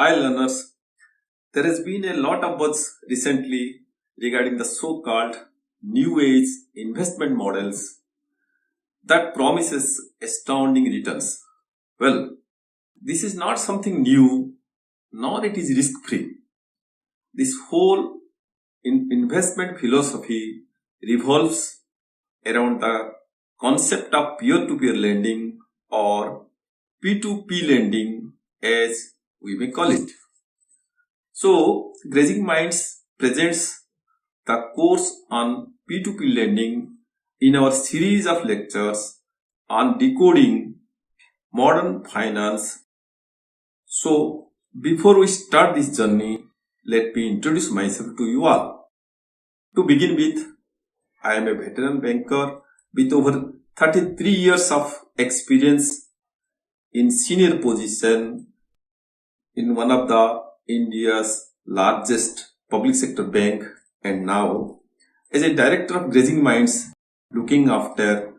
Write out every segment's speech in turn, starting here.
Hi learners, there has been a lot of buzz recently regarding the so-called new age investment models that promises astounding returns. Well, this is not something new, nor it is risk-free. This whole investment philosophy revolves around the concept of peer-to-peer lending or P2P lending as we may call it. So, Grazing Minds presents the course on P2P lending in our series of lectures on decoding modern finance. So, before we start this journey, let me introduce myself to you all. To begin with, I am a veteran banker with over 33 years of experience in senior position in one of the India's largest public sector bank, and now as a director of Grazing Minds, looking after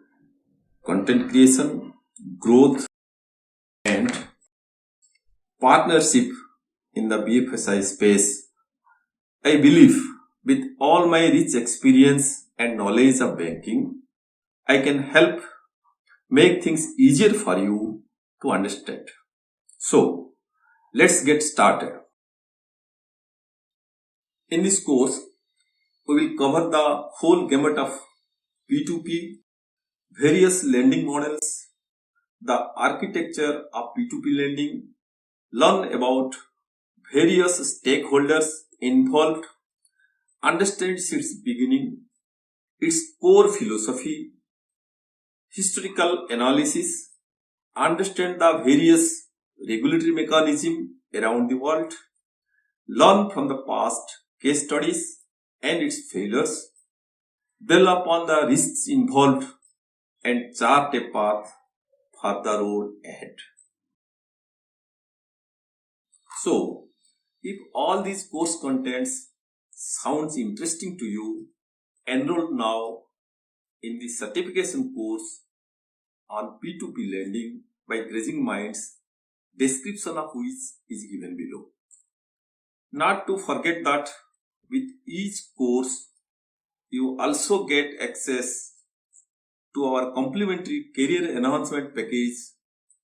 content creation, growth and partnership in the BFSI space. I believe with all my rich experience and knowledge of banking, I can help make things easier for you to understand. So, let's get started. In this course, we will cover the whole gamut of P2P, various lending models, the architecture of P2P lending, learn about various stakeholders involved, understand its beginning, its core philosophy, historical analysis, understand the various regulatory mechanisms around the world, learn from the past case studies and its failures, build upon the risks involved and chart a path for the road ahead. So, if all these course contents sounds interesting to you, enroll now in the certification course on P2P lending by Grazing Minds, description of which is given below. Not to forget that with each course, you also get access to our complimentary career enhancement package,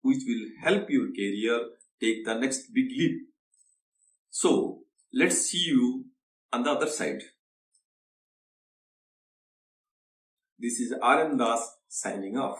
which will help your career take the next big leap. So, let's see you on the other side. This is R.N.Das signing off.